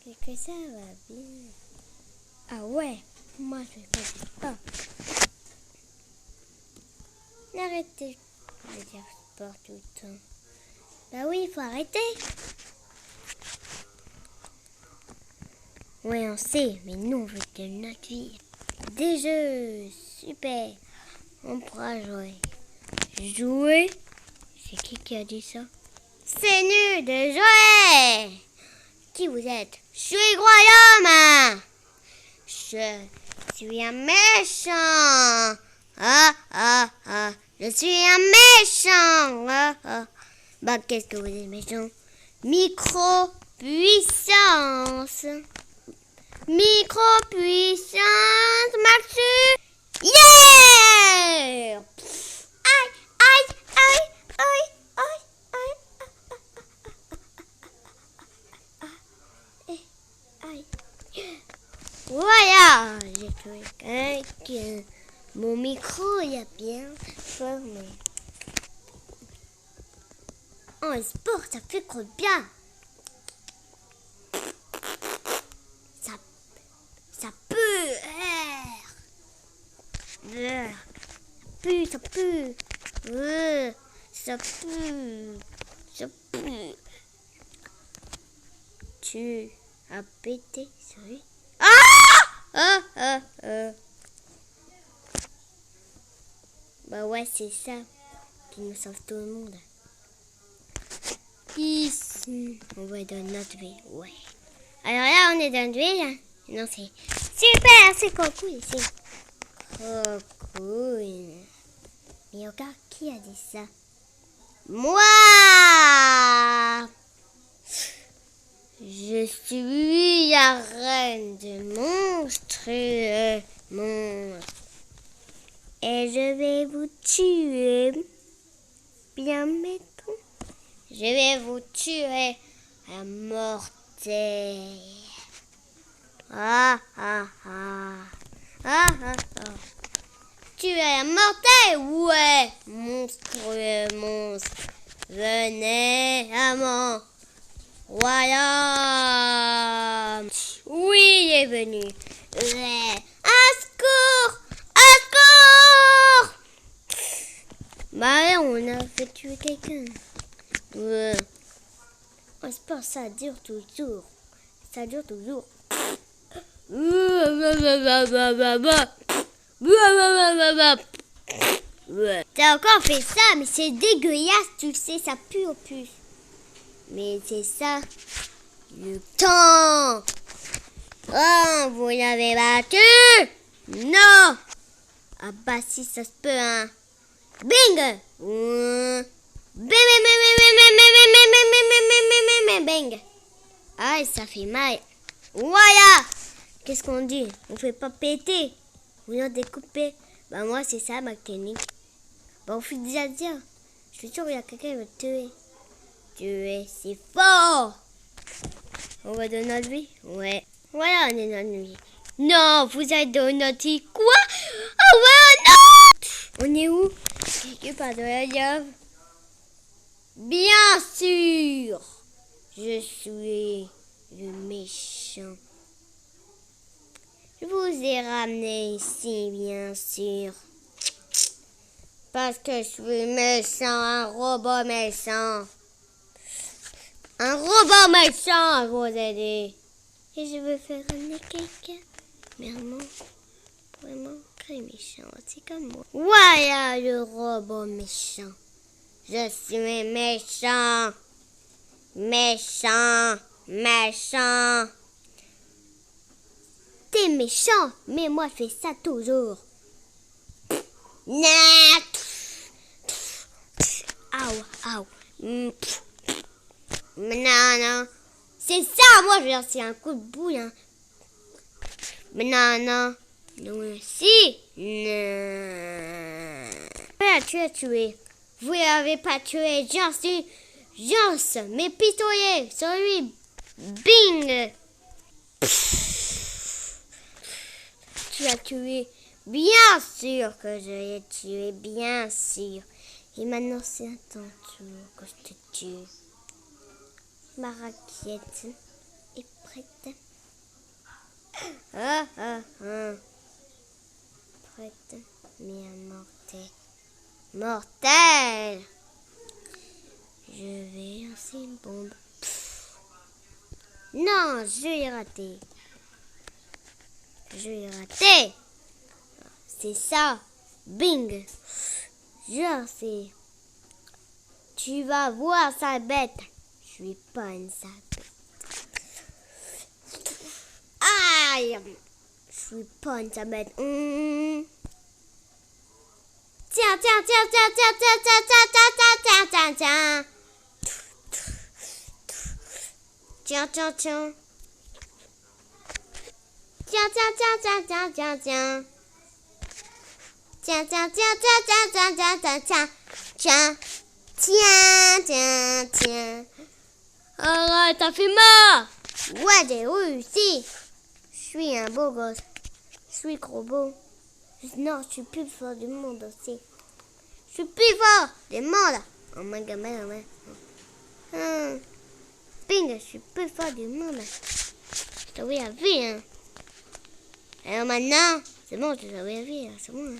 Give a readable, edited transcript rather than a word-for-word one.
et que ça va bien. Ah ouais, moi je vais pas du sport. Arrêtez de dire sport tout le temps. Bah oui, il faut arrêter. Ouais, on sait, mais nous on veut de notre vie. Des jeux, super. On pourra jouer. Jouer? C'est qui a dit ça? C'est nul de jouer. Qui vous êtes? Je suis Royaume. Je suis un méchant. Je suis un méchant. Bah, qu'est-ce que vous êtes méchant? Micro-puissance. Micro-puissance, Maxu. Yeah! Aïe, aïe, aïe, aïe, aïe, aïe, aïe, aïe. Voilà, j'ai trouvé quelqu'un. Mon micro, il a bien formé. Oh, le sport, ça fait trop bien. Ça pue. Ça pue. Ça pue. Ça pue. Tu as pété sur lui. Bah ouais, c'est ça qui nous sauve tout le monde. Ici, on va dans notre ville, ouais. Alors là, on est dans notre ville, hein. Non, c'est super, c'est trop cool ici. Trop cool. Mais encore, qui a dit ça? Moi! Je suis la reine de monstrueux monstres. Et je vais vous tuer. Bien, mettons. Je vais vous tuer à mortel. Tuer à mortel? Ouais. Monstrueux monstre. Venez à mon royaume. Oui, il est venu. Ouais. Un secours! Un secours! Bah on a fait tuer quelqu'un. Ouais. En sport, ça dure toujours. Ça dure toujours. T'as encore fait ça, mais c'est dégueulasse, tu sais, ça pue au plus. Mais c'est ça, le temps. Oh, vous l'avez battu? Non. Ah bah si, ça se peut, hein. Bing. Bing. Ah, ça fait mal. Voilà. Qu'est-ce qu'on dit? On fait pas péter. On vient découper. Bah moi, c'est ça ma technique. Bah on fait déjà dire. Je suis sûre qu'il y a quelqu'un qui va te tuer. Tuer, c'est fort. On va dans notre vie? Ouais. Voilà, on est dans notre vie. Non, vous êtes dans notre vie. Quoi? Oh ouais, non! On est où? Quelque part dans la lave. Bien sûr. Je suis le méchant. Je vous ai ramené ici, bien sûr. Parce que je suis méchant, un robot méchant. Un robot méchant, vous aider. Et je veux faire ramener quelqu'un. Vraiment très méchant, c'est comme moi. Voilà le robot méchant. Je suis méchant. Méchant. Méchant. T'es méchant, mais moi je fais ça toujours. Non. C'est ça, moi je vais lancer un coup de boule. Hein. Non. Si. Non. Tu as tué. Vous l'avez pas tué. Jance, mais pitoyé sur lui. Bing. Tu as tué. Bien sûr que je l'ai tué, bien sûr. Et maintenant c'est à ton tour que je te tue. Ma raquette. est prête. Ah, ah, ah. Prête, mais mortel. Mortel! Je vais lancer une bombe. Pff. Non, je l'ai raté. Je l'ai raté. C'est ça. Bing. Genre, c'est... Tu vas voir, sa bête. Je suis pas une sale bête. Aïe. Je suis pas une sale bête. Tiens, tiens, tiens, tiens, tiens, tiens, tiens, tiens, tiens, tiens, tiens. Tiens, tiens, tiens. Tiens, tiens, tiens, tiens, tiens, tiens, tiens. Tiens, tiens, tiens, tiens, tiens, tiens, tiens, tiens, tiens. Tiens. Tiens, tiens, tiens. Arrête, t'as fait mal. Ouais, j'ai réussi. Je suis un beau gosse. Je suis trop beau. Non, je suis plus fort du monde aussi. Je suis plus fort du monde. Oh my god, Bing, je suis plus fort du monde. Je t'avais la vie, hein. Alors maintenant, c'est bon, je t'avais la vie, c'est bon. Hein.